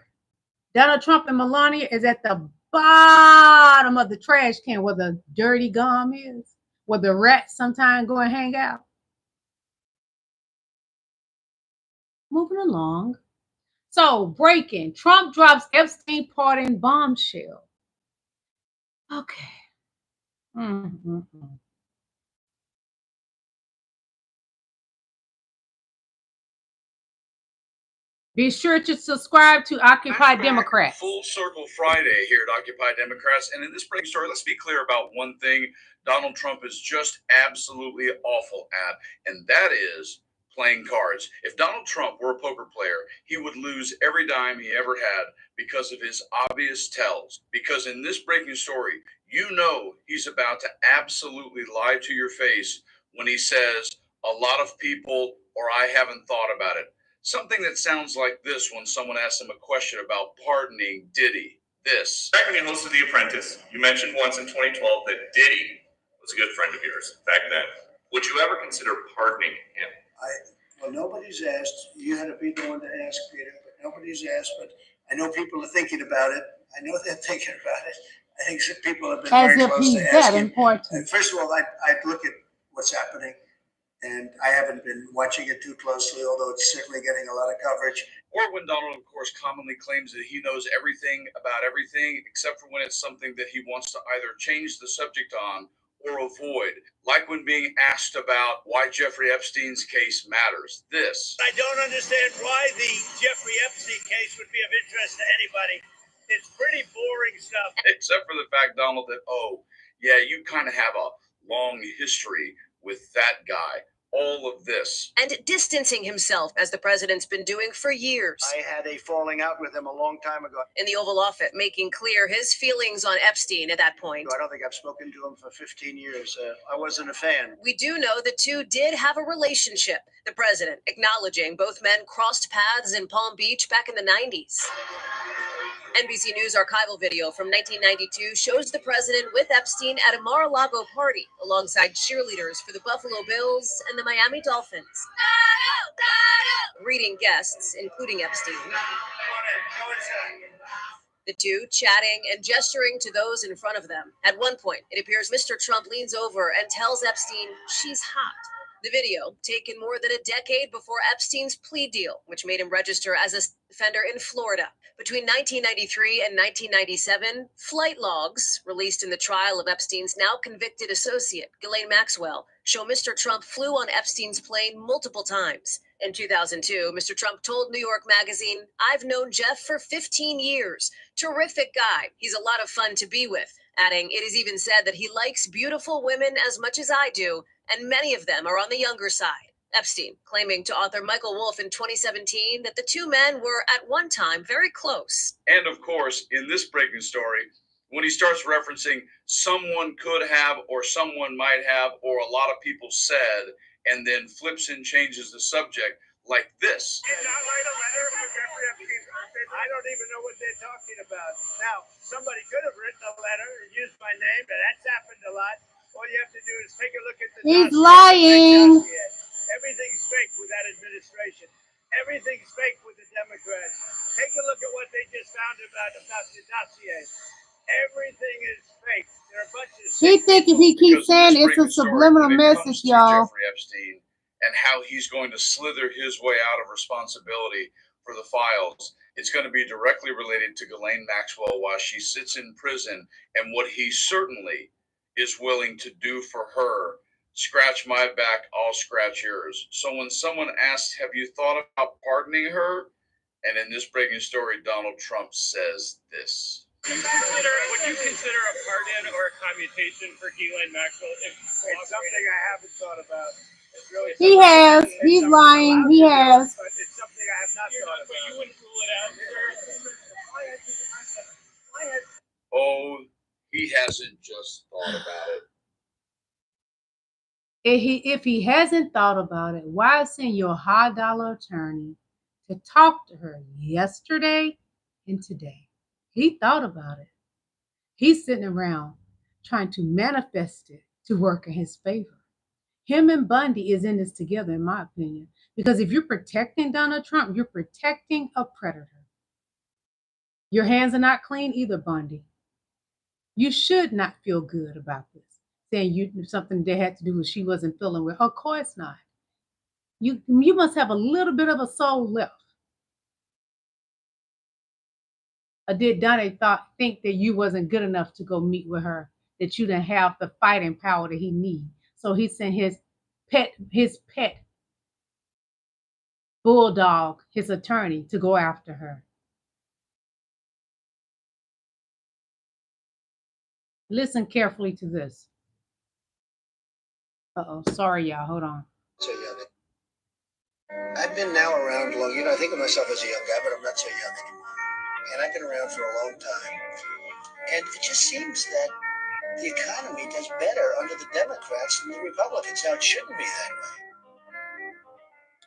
Donald Trump and Melania is at the bottom of the trash can where the dirty gum is, where the rats sometimes go and hang out. Moving along. So, breaking: Trump drops Epstein pardon bombshell. Okay. Be sure to subscribe to Occupy Democrats. Full Circle Friday here at Occupy Democrats. And in this breaking story, let's be clear about one thing Donald Trump is just absolutely awful at, and that is playing cards. If Donald Trump were a poker player, he would lose every dime he ever had because of his obvious tells. Because in this breaking story, you know he's about to absolutely lie to your face when he says, a lot of people, or I haven't thought about it. Something that sounds like this when someone asks him a question about pardoning Diddy. This. Back when you hosted The Apprentice, you mentioned once in 2012 that Diddy was a good friend of yours back then. Would you ever consider pardoning him? Well, nobody's asked. You had to be the one to ask, Peter, but nobody's asked. But I know people are thinking about it. I know they're thinking about it. I think people have been very close to asking. Important. First of all, I'd look at what's happening. And I haven't been watching it too closely, although it's certainly getting a lot of coverage. Or when Donald, of course, commonly claims that he knows everything about everything, except for when it's something that he wants to either change the subject on or avoid, like when being asked about why Jeffrey Epstein's case matters. This. I don't understand why the Jeffrey Epstein case would be of interest to anybody. It's pretty boring stuff. Except for the fact, Donald, that, oh, yeah, you kind of have a long history with that guy. All of this. And distancing himself, as the president's been doing for years. I had a falling out with him a long time ago. In the Oval Office, making clear his feelings on Epstein at that point. I don't think I've spoken to him for 15 years. I wasn't a fan. We do know the two did have a relationship. The president acknowledging both men crossed paths in Palm Beach back in the 90s. NBC News archival video from 1992 shows the president with Epstein at a Mar-a-Lago party alongside cheerleaders for the Buffalo Bills and the Miami Dolphins. Greeting guests, including Epstein. The two chatting and gesturing to those in front of them. At one point, it appears Mr. Trump leans over and tells Epstein she's hot. The video, taken more than a decade before Epstein's plea deal, which made him register as a offender in Florida. Between 1993 and 1997, flight logs, released in the trial of Epstein's now convicted associate, Ghislaine Maxwell, show Mr. Trump flew on Epstein's plane multiple times. In 2002, Mr. Trump told New York Magazine, "I've known Jeff for 15 years. Terrific guy. He's a lot of fun to be with." Adding, "It is even said that he likes beautiful women as much as I do, and many of them are on the younger side." Epstein claiming to author Michael Wolff in 2017 that the two men were at one time very close. And of course, in this breaking story, when he starts referencing someone could have or someone might have or a lot of people said, and then flips and changes the subject like this. Did not write a letter for Jeffrey Epstein. I don't even know what they're talking about. Now, somebody could have written a letter and used my name, but that's happened a lot. All you have to do is take a look at the He's dossier. lying. Everything's fake with that administration. Everything's fake with the Democrats. Take a look at what they just found about the dossier. Everything is fake. There are a bunch of. He think if he keeps saying it's a subliminal message, y'all. Jeffrey Epstein and how he's going to slither his way out of responsibility for the files. It's going to be directly related to Ghislaine Maxwell while she sits in prison and what he certainly is willing to do for her. Scratch my back, I'll scratch yours. So when someone asks, have you thought about pardoning her? And in this breaking story, Donald Trump says this. Would you consider a pardon or a commutation for Ghislaine Maxwell? It's something I haven't thought about. It's really He has. He's lying. He has. But it's something I have not thought about. You wouldn't rule it out, sir? Oh, he hasn't just thought about it. If he hasn't thought about it, why send your high-dollar attorney to talk to her yesterday and today? He thought about it. He's sitting around trying to manifest it to work in his favor. Him and Bundy is in this together, in my opinion, because if you're protecting Donald Trump, you're protecting a predator. Your hands are not clean either, Bundy. You should not feel good about this, saying something they had to do with she wasn't feeling with. Of course not. You must have a little bit of a soul left. Or did Donnie think that you wasn't good enough to go meet with her, that you didn't have the fighting power that he needs? So he sent his pet bulldog, his attorney, to go after her. Listen carefully to this. Uh-oh, sorry, y'all. Hold on. So young. I've been now around long. I think of myself as a young guy, but I'm not so young anymore. And I've been around for a long time. And it just seems that the economy does better under the Democrats than the Republicans. Now, it shouldn't be that way.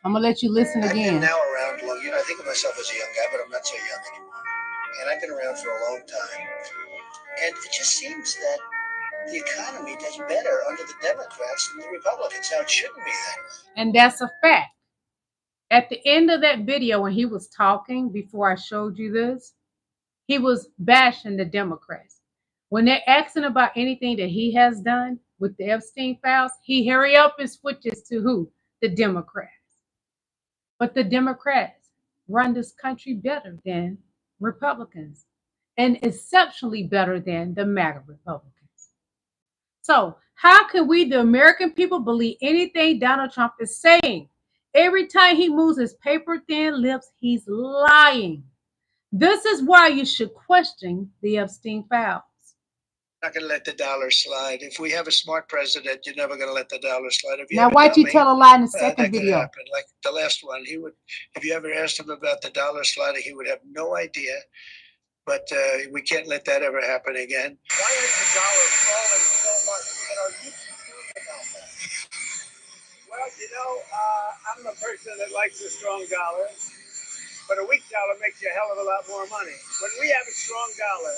I'm going to let you listen again. I've been now around long. I think of myself as a young guy, but I'm not so young anymore. And I've been around for a long time. And it just seems that the economy does better under the Democrats than the Republicans. Now, it shouldn't be that way. And that's a fact. At the end of that video, when he was talking, before I showed you this, he was bashing the Democrats. When they're asking about anything that he has done, with the Epstein files, he hurry up and switches to who? The Democrats. But the Democrats run this country better than Republicans, and exceptionally better than the MAGA Republicans. So how can we, the American people, believe anything Donald Trump is saying? Every time he moves his paper-thin lips, he's lying. This is why you should question the Epstein files. Not going to let the dollar slide. If we have a smart president, you're never going to let the dollar slide. If you Now, have a why'd you dummy, tell a lie in the that second could video? happen. Like the last one, he would. If you ever asked him about the dollar sliding, he would have no idea. But we can't let that ever happen again. Why has the dollar fallen so much? And are you concerned about that? Well, I'm a person that likes a strong dollar, but a weak dollar makes you a hell of a lot more money. When we have a strong dollar,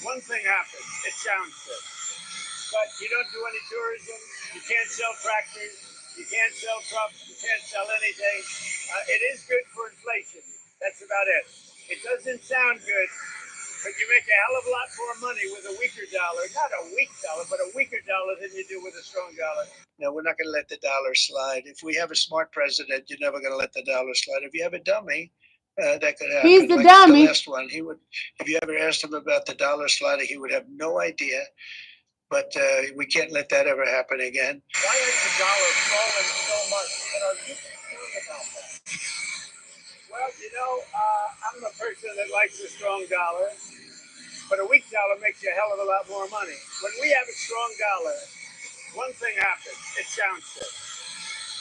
one thing happens. It sounds good. But you don't do any tourism. You can't sell tractors. You can't sell trucks. You can't sell anything. It is good for inflation. That's about it. It doesn't sound good, but you make a hell of a lot more money with a weaker dollar. Not a weak dollar, but a weaker dollar than you do with a strong dollar. No, we're not going to let the dollar slide. If we have a smart president, you're never going to let the dollar slide. If you have a dummy, that could happen. He's the like dummy. The last one, he would. If you ever asked him about the dollar sliding, he would have no idea. But we can't let that ever happen again. Why has the dollar fallen so much? And are you concerned about that? Well, I'm a person that likes a strong dollar, but a weak dollar makes you a hell of a lot more money. When we have a strong dollar, one thing happens. It sounds good.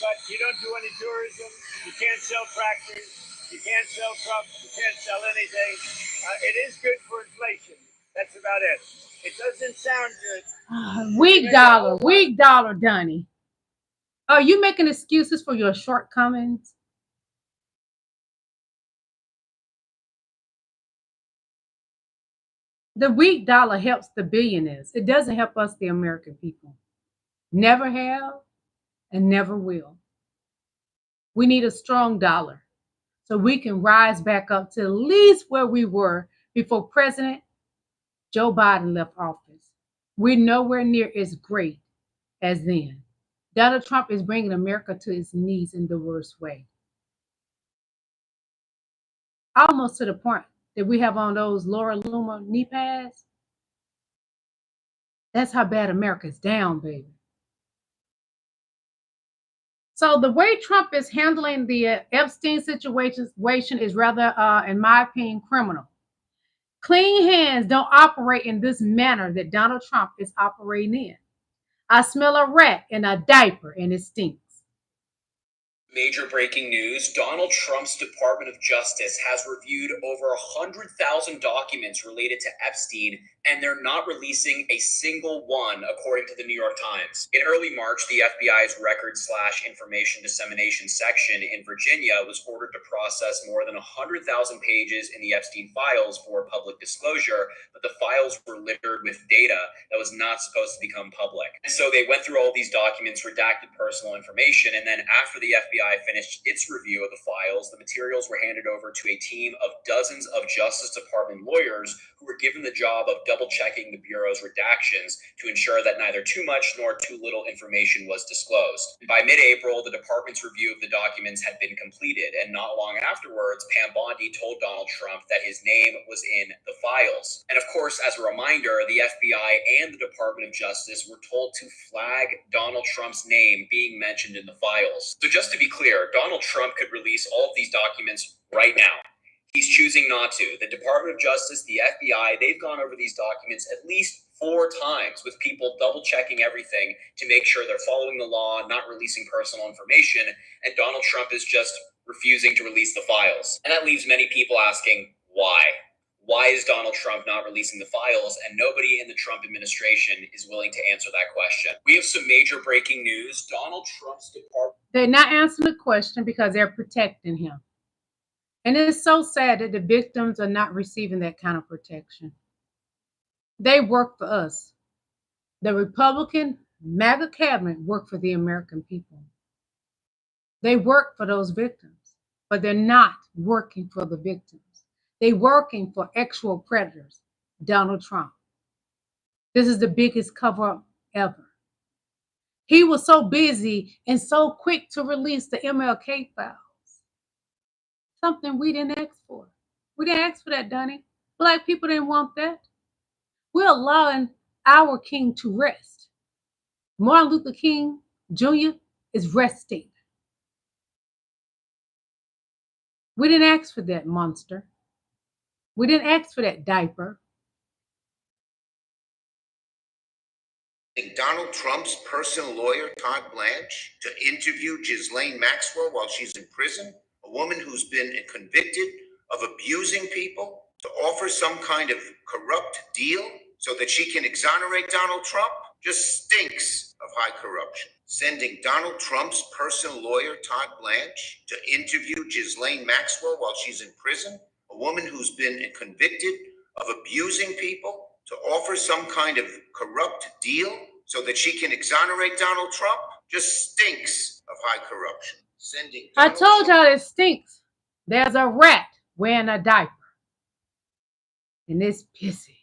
But you don't do any tourism. You can't sell tractors. You can't sell trucks. You can't sell anything. It is good for inflation. That's about it. It doesn't sound good. Weak dollar, Donnie. Are you making excuses for your shortcomings? The weak dollar helps the billionaires. It doesn't help us, the American people. Never have and never will. We need a strong dollar so we can rise back up to at least where we were before President Joe Biden left office. We're nowhere near as great as then. Donald Trump is bringing America to its knees in the worst way. Almost to the point that we have on those Laura Loomer knee pads. That's how bad America's down, baby. So the way Trump is handling the Epstein situation is rather, in my opinion, criminal. Clean hands don't operate in this manner that Donald Trump is operating in. I smell a rat in a diaper and it stinks. Major breaking news, Donald Trump's Department of Justice has reviewed over 100,000 documents related to Epstein, and they're not releasing a single one, according to the New York Times. In early March, the FBI's Records/Information Dissemination Section in Virginia was ordered to process more than 100,000 pages in the Epstein files for public disclosure, but the files were littered with data that was not supposed to become public. And so they went through all these documents, redacted personal information, and then after the FBI finished its review of the files, the materials were handed over to a team of dozens of Justice Department lawyers who were given the job of double-checking the Bureau's redactions to ensure that neither too much nor too little information was disclosed. By mid-April, the department's review of the documents had been completed, and not long afterwards, Pam Bondi told Donald Trump that his name was in the files. And of course, as a reminder, the FBI and the Department of Justice were told to flag Donald Trump's name being mentioned in the files. So just to be clear, Donald Trump could release all of these documents right now. He's choosing not to. The Department of Justice, the FBI, they've gone over these documents at least 4 times with people double-checking everything to make sure they're following the law, not releasing personal information, and Donald Trump is just refusing to release the files. And that leaves many people asking, why? Why is Donald Trump not releasing the files? And nobody in the Trump administration is willing to answer that question. We have some major breaking news. Donald Trump's department... They're not answering the question because they're protecting him. And it's so sad that the victims are not receiving that kind of protection. They work for us. The Republican MAGA cabinet work for the American people. They work for those victims, but they're not working for the victims. They're working for actual predators, Donald Trump. This is the biggest cover-up ever. He was so busy and so quick to release the MLK files. Something we didn't ask for. We didn't ask for that, Donnie. Black people didn't want that. We're allowing our king to rest. Martin Luther King Jr. is resting. We didn't ask for that, monster. We didn't ask for that diaper. Donald Trump's personal lawyer, Todd Blanche, to interview Ghislaine Maxwell while she's in prison, a woman who's been convicted of abusing people, to offer some kind of corrupt deal so that she can exonerate Donald Trump, just stinks of high corruption. Sending Donald Trump's personal lawyer, Todd Blanche, to interview Ghislaine Maxwell while she's in prison, a woman who's been convicted of abusing people, to offer some kind of corrupt deal so that she can exonerate Donald Trump, just stinks of high corruption. I told y'all it stinks. There's a rat wearing a diaper. And it's pissy.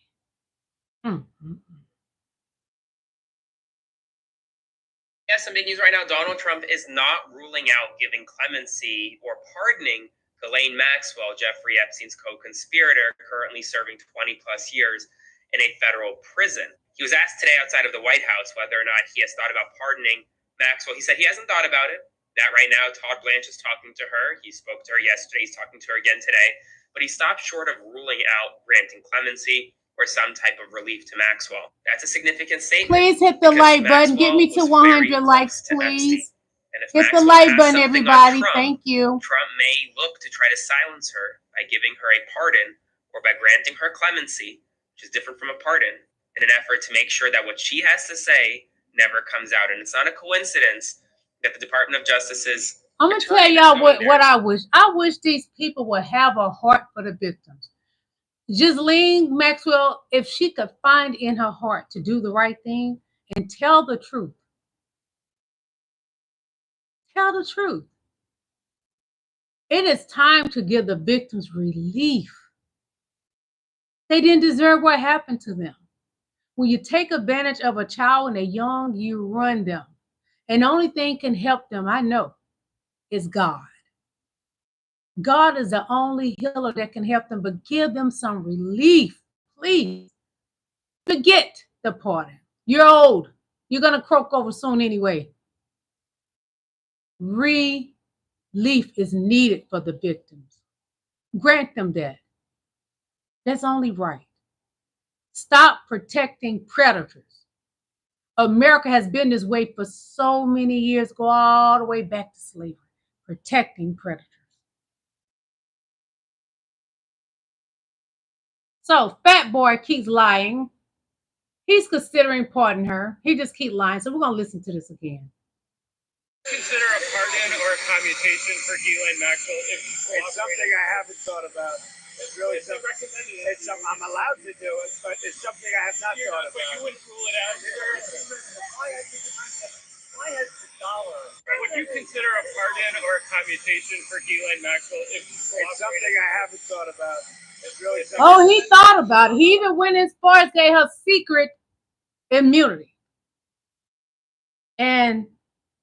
Yes, some big news right now. Donald Trump is not ruling out giving clemency or pardoning Ghislaine Maxwell, Jeffrey Epstein's co-conspirator, currently serving 20 plus years in a federal prison. He was asked today outside of the White House whether or not he has thought about pardoning Maxwell. He said he hasn't thought about it. That right now, Todd Blanche is talking to her. He spoke to her yesterday. He's talking to her again today. But he stopped short of ruling out granting clemency or some type of relief to Maxwell. That's a significant statement. Please hit the like button. Get me to 100 likes, please. Hit the like button, everybody. Thank you. Trump may look to try to silence her by giving her a pardon or by granting her clemency, which is different from a pardon, in an effort to make sure that what she has to say never comes out. And it's not a coincidence that the Department of Justice's I'm going to tell y'all what I wish. I wish these people would have a heart for the victims. Ghislaine Maxwell, if she could find in her heart to do the right thing and tell the truth. Tell the truth. It is time to give the victims relief. They didn't deserve what happened to them. When you take advantage of a child and they're young, you ruin them. And the only thing can help them, I know, is God. God is the only healer that can help them, but give them some relief, please. Forget the pardon. You're old. You're going to croak over soon anyway. Relief is needed for the victims. Grant them that. That's only right. Stop protecting predators. America has been this way for so many years, go all the way back to slavery, protecting predators. So Fat Boy keeps lying. He's considering pardoning her. He just keeps lying. So we're going to listen to this again. Consider a pardon or a commutation for Ghislaine Maxwell if it's something I haven't thought about. It's really something. I'm allowed to do it, but it's something I have not thought about. But you wouldn't rule it out. Why has the dollar? Would you consider a pardon or a commutation for Ghislaine Maxwell if it's something I haven't thought about? It's really something. Oh, he thought about it. He even went as far as gave her secret immunity. And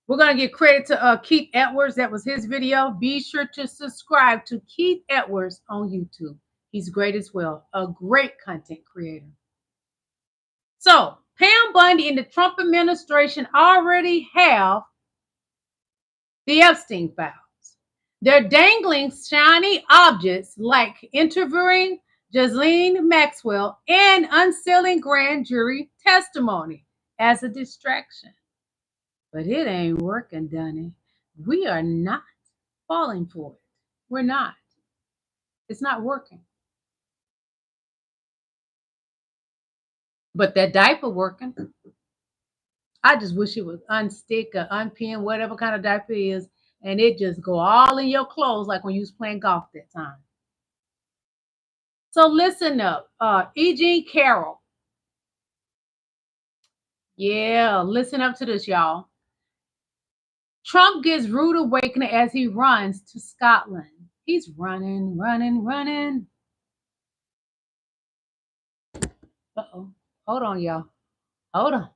we're going to give credit to Keith Edwards. That was his video. Be sure to subscribe to Keith Edwards on YouTube. He's great as well. A great content creator. So, Pam Bundy and the Trump administration already have the Epstein files. They're dangling shiny objects like interviewing Ghislaine Maxwell and unsealing grand jury testimony as a distraction. But it ain't working, Donnie. We are not falling for it. We're not. It's not working. But that diaper working. I just wish it would unstick or unpin, whatever kind of diaper it is, and it just go all in your clothes like when you was playing golf that time. So listen up. E. Jean Carroll. Yeah, listen up to this, y'all. Trump gets rude awakening as he runs to Scotland. He's running, running, running. Uh-oh. Hold on, y'all. Hold on.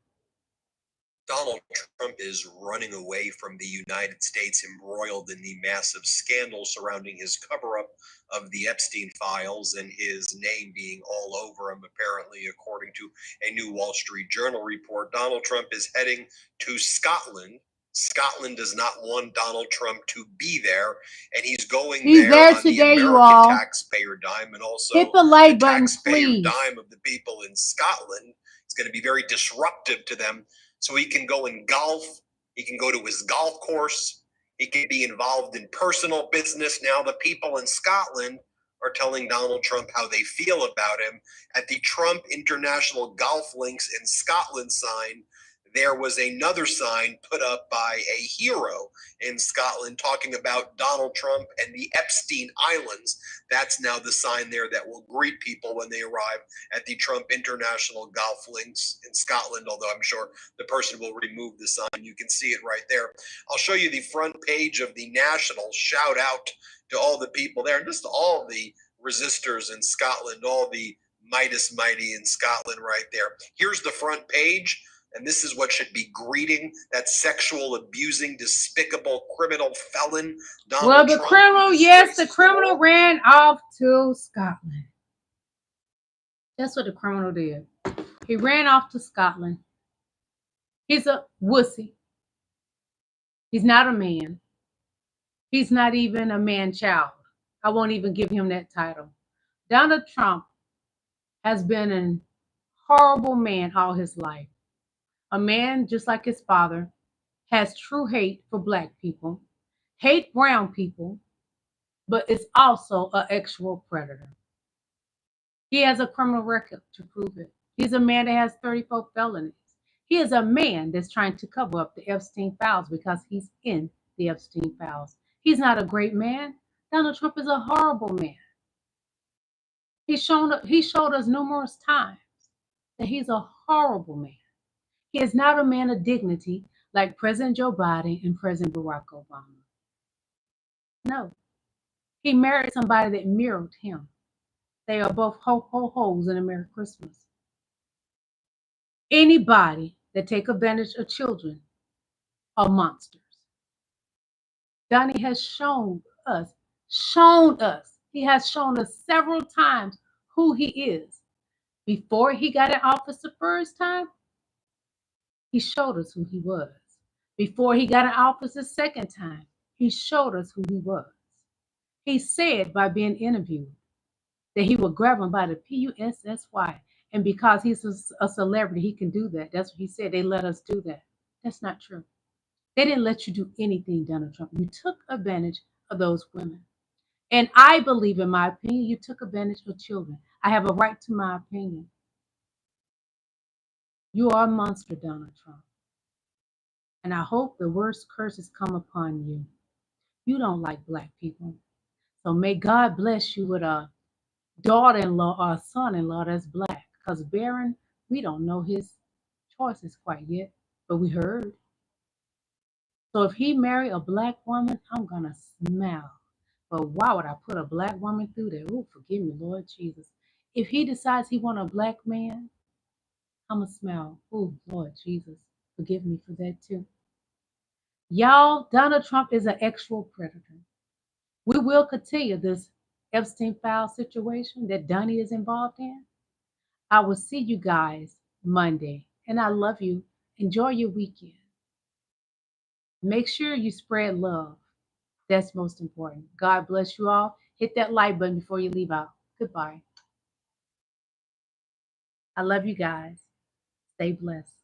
Donald Trump is running away from the United States, embroiled in the massive scandal surrounding his cover-up of the Epstein files and his name being all over him, apparently, according to a new Wall Street Journal report. Donald Trump is heading to Scotland. Scotland does not want Donald Trump to be there, and he's going there on today, the you American all. taxpayer dime and also Hit the like button, taxpayer please. dime of the people in Scotland. It's going to be very disruptive to them. So he can go and golf. He can go to his golf course. He can be involved in personal business. Now the people in Scotland are telling Donald Trump how they feel about him. At the Trump International Golf Links in Scotland sign, there was another sign put up by a hero in Scotland talking about Donald Trump and the Epstein Islands. That's now the sign there that will greet people when they arrive at the Trump International Golf Links in Scotland, although I'm sure the person will remove the sign. You can see it right there. I'll show you the front page of the National. Shout out to all the people there, and just all the resistors in Scotland, all the Midas Mighty in Scotland right there. Here's the front page. And this is what should be greeting that sexual abusing, despicable, criminal felon, Donald Trump. Criminal, yes, the criminal ran off to Scotland. That's what the criminal did. He ran off to Scotland. He's a wussy. He's not a man. He's not even a man-child. I won't even give him that title. Donald Trump has been a horrible man all his life. A man just like his father, has true hate for black people, hate brown people, but is also an actual predator. He has a criminal record to prove it. He's a man that has 34 felonies. He is a man that's trying to cover up the Epstein files because he's in the Epstein files. He's not a great man. Donald Trump is a horrible man. He showed us numerous times that he's a horrible man. He is not a man of dignity like President Joe Biden and President Barack Obama. No. He married somebody that mirrored him. They are both ho-ho-hos in a Merry Christmas. Anybody that take advantage of children are monsters. Donnie has shown us, he has shown us several times who he is. Before he got in office the first time, he showed us who he was. Before he got in office the second time, he showed us who he was. He said by being interviewed that he would grab him by the P-U-S-S-Y. And because he's a celebrity, he can do that. That's what he said. They let us do that. That's not true. They didn't let you do anything, Donald Trump. You took advantage of those women. And I believe, in my opinion, you took advantage of children. I have a right to my opinion. You are a monster, Donald Trump. And I hope the worst curses come upon you. You don't like black people. So may God bless you with a daughter-in-law or a son-in-law that's black. Because Barron, we don't know his choices quite yet, but we heard. So if he marry a black woman, I'm going to smile. But why would I put a black woman through that? Oh, forgive me, Lord Jesus. If he decides he want a black man, I'm going to smile. Oh, Lord Jesus, forgive me for that too. Y'all, Donald Trump is an actual predator. We will continue this Epstein file situation that Donnie is involved in. I will see you guys Monday, and I love you. Enjoy your weekend. Make sure you spread love. That's most important. God bless you all. Hit that like button before you leave out. Goodbye. I love you guys. Stay blessed.